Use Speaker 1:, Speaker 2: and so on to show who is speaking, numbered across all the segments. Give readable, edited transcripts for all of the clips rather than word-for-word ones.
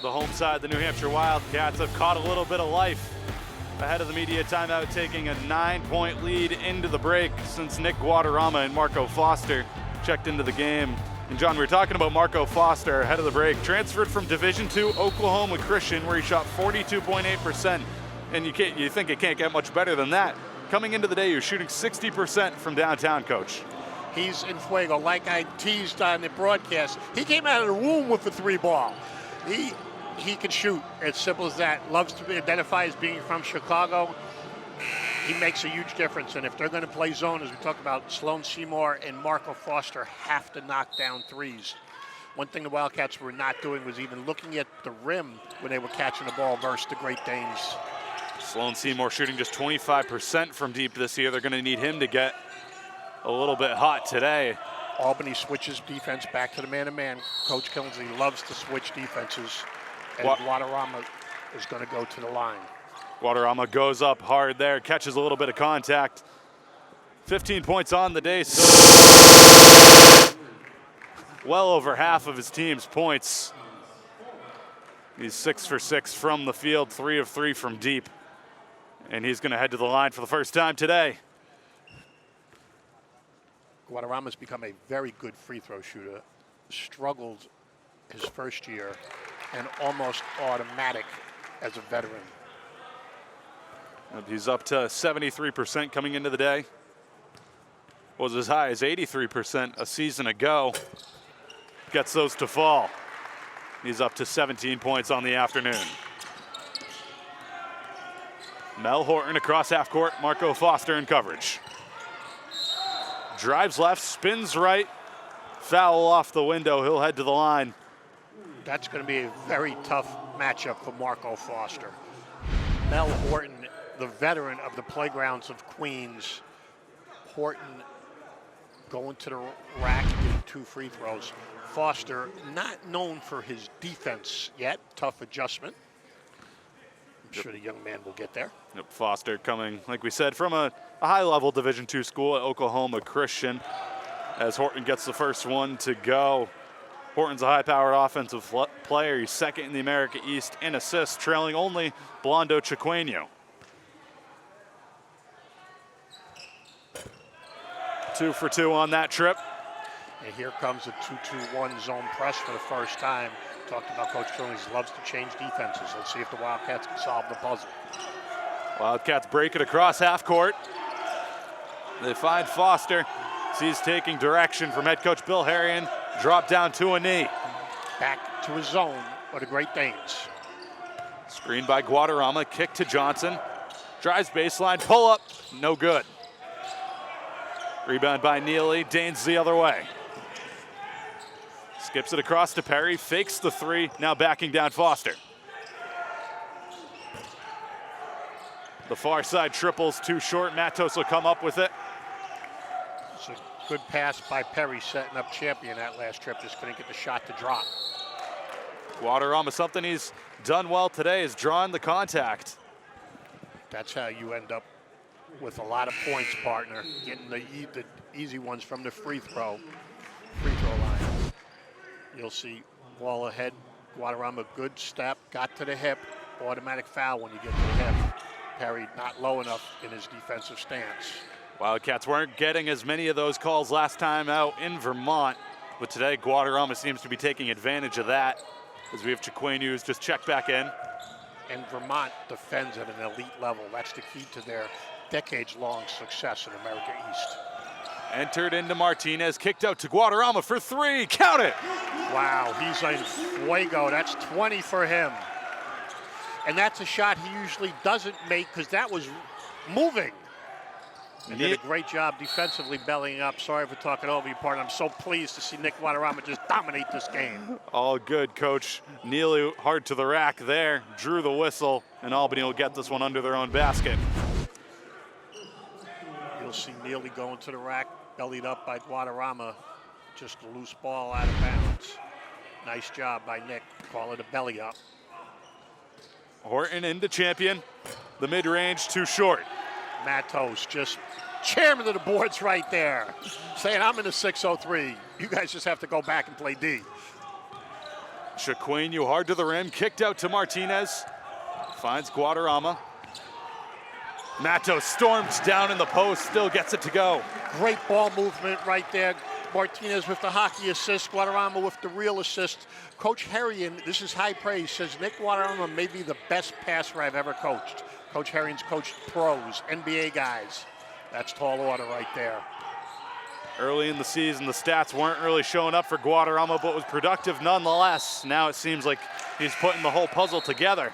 Speaker 1: The home side, the New Hampshire Wildcats, have caught a little bit of life ahead of the media timeout, taking a 9-point lead into the break since Nick Guadarrama and Marco Foster checked into the game. And John, we were talking about Marco Foster ahead of the break, transferred from Division II Oklahoma Christian, where he shot 42.8%, and you think it can't get much better than that. Coming into the day, you're shooting 60% from downtown, Coach.
Speaker 2: He's in fuego, like I teased on the broadcast. He came out of the womb with the 3-ball. He can shoot, as simple as that. Loves to be identified as being from Chicago. He makes a huge difference, and if they're going to play zone, as we talked about, Sloan Seymour and Marco Foster have to knock down threes. One thing the Wildcats were not doing was even looking at the rim when they were catching the ball versus the Great Danes.
Speaker 1: Sloan Seymour shooting just 25% from deep this year. They're going to need him to get a little bit hot today.
Speaker 2: Albany switches defense back to the man-to-man. Coach Killingsley loves to switch defenses, and Guadarrama is going to go to the line.
Speaker 1: Guadarrama goes up hard there, catches a little bit of contact. 15 points on the day, so well over half of his team's points. He's 6 for 6 from the field, 3 of 3 from deep. And he's going to head to the line for the first time today.
Speaker 2: Guadarrama's become a very good free throw shooter. Struggled his first year and almost automatic as a veteran.
Speaker 1: He's up to 73% coming into the day. Was as high as 83% a season ago. Gets those to fall. He's up to 17 points on the afternoon. Mel Horton across half court, Marco Foster in coverage. Drives left, spins right, foul off the window. He'll head to the line.
Speaker 2: That's going to be a very tough matchup for Marco Foster. Mel Horton, the veteran of the playgrounds of Queens. Horton going to the rack, getting 2 free throws. Foster, not known for his defense yet. Tough adjustment. I'm sure the young man will get there.
Speaker 1: Yep, Foster coming, like we said, from a high-level Division II school at Oklahoma Christian, as Horton gets the first one to go. Horton's a high-powered offensive player. He's second in the America East in assists, trailing only Blondo Chiqueño. 2 for 2 on that trip.
Speaker 2: And here comes a 2-2-1 zone press for the first time. Talked about Coach Killings loves to change defenses. Let's see if the Wildcats can solve the puzzle.
Speaker 1: Wildcats break it across half court. They find Foster. Sees taking direction from head coach Bill Harrion. Drop down to a knee.
Speaker 2: Back to his zone for the Great Danes.
Speaker 1: Screen by Guadarrama, kick to Johnson. Drives baseline, pull up, no good. Rebound by Neely, Danes the other way. Skips it across to Perry, fakes the 3, now backing down Foster. The far side triples too short. Matos will come up with it.
Speaker 2: It's a good pass by Perry, setting up Champion that last trip. Just couldn't get the shot to drop.
Speaker 1: Guadarrama, something he's done well today is drawing the contact.
Speaker 2: That's how you end up with a lot of points, partner. Getting the easy ones from the free throw line. You'll see ball ahead. Guadarrama, good step, got to the hip. Automatic foul when you get to the hip. Perry not low enough in his defensive stance.
Speaker 1: Wildcats weren't getting as many of those calls last time out in Vermont, but today Guadarrama seems to be taking advantage of that, as we have Chiqueño who's just checked back in.
Speaker 2: And Vermont defends at an elite level. That's the key to their decades-long success in America East.
Speaker 1: Entered into Martinez, kicked out to Guadarrama for 3, count it!
Speaker 2: Wow, he's in fuego. That's 20 for him. And that's a shot he usually doesn't make because that was moving. And did a great job defensively bellying up. Sorry for talking over you, partner. I'm so pleased to see Nick Guadarrama just dominate this game.
Speaker 1: All good, Coach. Neely hard to the rack there, drew the whistle, and Albany will get this one under their own basket.
Speaker 2: You'll see Neely going to the rack, bellied up by Guadarrama. Just a loose ball out of bounds. Nice job by Nick. Call it a belly up.
Speaker 1: Horton into Champion. The mid-range too short.
Speaker 2: Matos just chairman of the boards right there, saying I'm in a 603. You guys just have to go back and play D.
Speaker 1: Chiquinho hard to the rim, kicked out to Martinez. Finds Guadarrama. Matos storms down in the post, still gets it to go.
Speaker 2: Great ball movement right there. Martinez with the hockey assist, Guadarrama with the real assist. Coach Herrian, this is high praise, says Nick Guadarrama may be the best passer I've ever coached. Coach Herrian's coached pros, NBA guys. That's tall order right there.
Speaker 1: Early in the season, the stats weren't really showing up for Guadarrama, but was productive nonetheless. Now it seems like he's putting the whole puzzle together.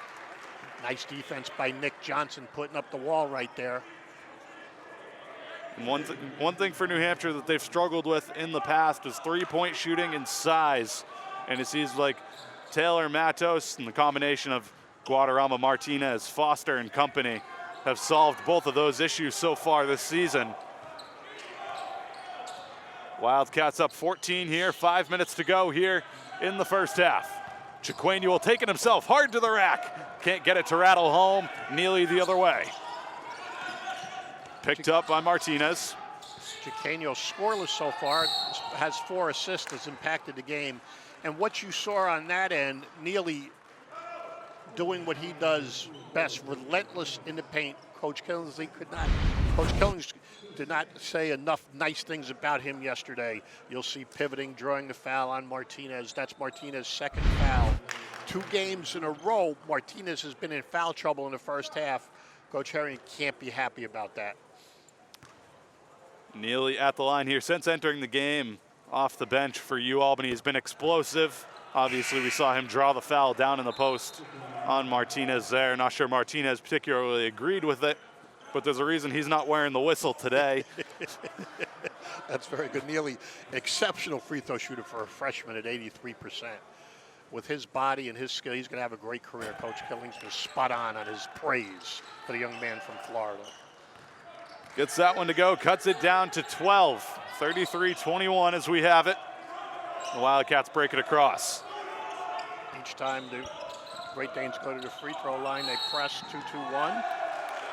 Speaker 2: Nice defense by Nick Johnson, putting up the wall right there.
Speaker 1: And one thing for New Hampshire that they've struggled with in the past is three-point shooting and size. And it seems like Taylor, Matos, and the combination of Guadarrama, Martinez, Foster, and company have solved both of those issues so far this season. Wildcats up 14 here, 5 minutes to go here in the first half. Chiquinho will take it himself hard to the rack. Can't get it to rattle home. Neely the other way. Picked up by Martinez.
Speaker 2: Chiquinho scoreless so far, has 4 assists, has impacted the game. And what you saw on that end, Neely doing what he does best, relentless in the paint. Coach Killings did not say enough nice things about him yesterday. You'll see pivoting, drawing the foul on Martinez. That's Martinez's second foul. 2 games in a row, Martinez has been in foul trouble in the first half. Coach Herrian can't be happy about that.
Speaker 1: Neely at the line here since entering the game off the bench for UAlbany has been explosive. Obviously, we saw him draw the foul down in the post on Martinez there. Not sure Martinez particularly agreed with it, but there's a reason he's not wearing the whistle today.
Speaker 2: That's very good. Neely, exceptional free throw shooter for a freshman at 83%. With his body and his skill, he's going to have a great career. Coach Killings was spot on his praise for the young man from Florida.
Speaker 1: Gets that one to go, cuts it down to 12. 33-21 as we have it. The Wildcats break it across.
Speaker 2: Each time the Great Danes go to the free throw line, they press 2-2-1.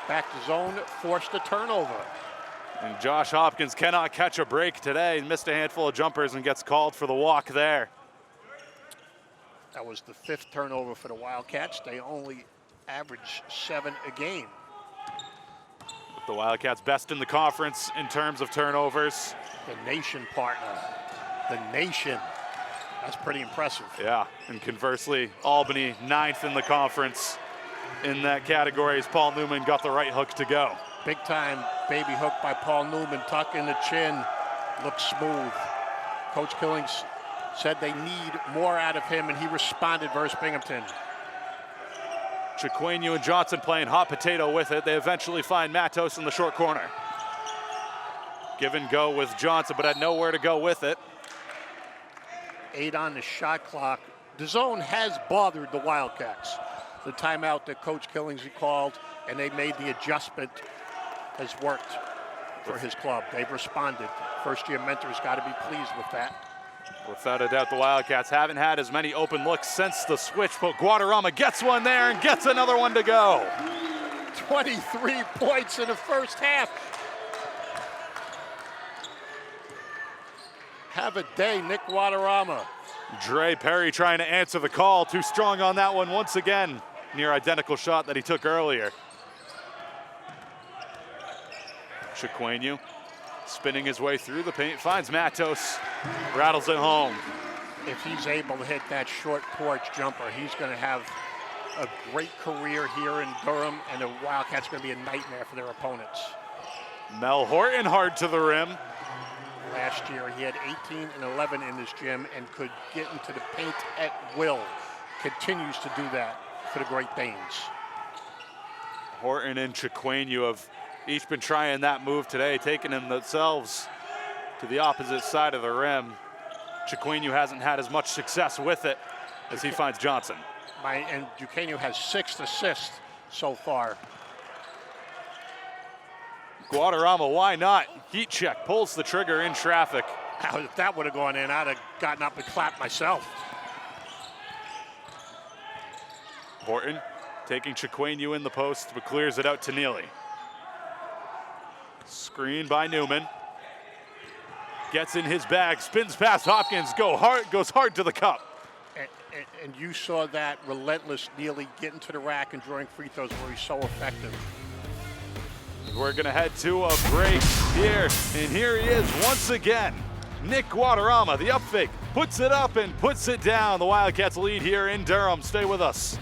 Speaker 2: Back to zone, forced a turnover.
Speaker 1: And Josh Hopkins cannot catch a break today. Missed a handful of jumpers and gets called for the walk there.
Speaker 2: That was the 5th turnover for the Wildcats. They only average 7 a game.
Speaker 1: The Wildcats best in the conference in terms of turnovers.
Speaker 2: The nation partner, the nation. That's pretty impressive.
Speaker 1: Yeah, and conversely, Albany 9th in the conference in that category as Paul Newman got the right hook to go.
Speaker 2: Big time baby hook by Paul Newman, tuck in the chin, looks smooth. Coach Killings said they need more out of him, and he responded versus Binghamton.
Speaker 1: Chiquinho and Johnson playing hot potato with it. They eventually find Matos in the short corner. Give and go with Johnson, but had nowhere to go with it.
Speaker 2: 8 on the shot clock. The zone has bothered the Wildcats. The timeout that Coach Killings called, and they made the adjustment, has worked for his club. They've responded. First-year mentors got to be pleased with that.
Speaker 1: Without a doubt, the Wildcats haven't had as many open looks since the switch, but Guadarrama gets one there and gets another one to go.
Speaker 2: 23 points in the first half. Have a day, Nick Guadarrama.
Speaker 1: Dre Perry trying to answer the call. Too strong on that one once again. Near identical shot that he took earlier. Chiquinho spinning his way through the paint, finds Matos, rattles it home.
Speaker 2: If he's able to hit that short porch jumper, he's going to have a great career here in Durham, and the Wildcats are going to be a nightmare for their opponents.
Speaker 1: Mel Horton hard to the rim.
Speaker 2: Last year, he had 18 and 11 in this gym and could get into the paint at will. Continues to do that for the Great Danes.
Speaker 1: Horton and Chiquinho have each been trying that move today, taking them themselves to the opposite side of the rim. Chiquinho hasn't had as much success with it as he finds Johnson.
Speaker 2: And Chiquinho has 6 assists so far.
Speaker 1: Guadarrama, why not? Heat check, pulls the trigger in traffic.
Speaker 2: If that would have gone in, I'd have gotten up and clapped myself.
Speaker 1: Horton taking Chiquinho in the post, but clears it out to Neely. Screen by Newman. Gets in his bag, spins past Hopkins, goes hard to the cup.
Speaker 2: And you saw that relentless, nearly getting to the rack and drawing free throws where he's so effective.
Speaker 1: We're gonna head to a break here, and here he is once again. Nick Guadarrama, the up fake, puts it up and puts it down. The Wildcats lead here in Durham. Stay with us.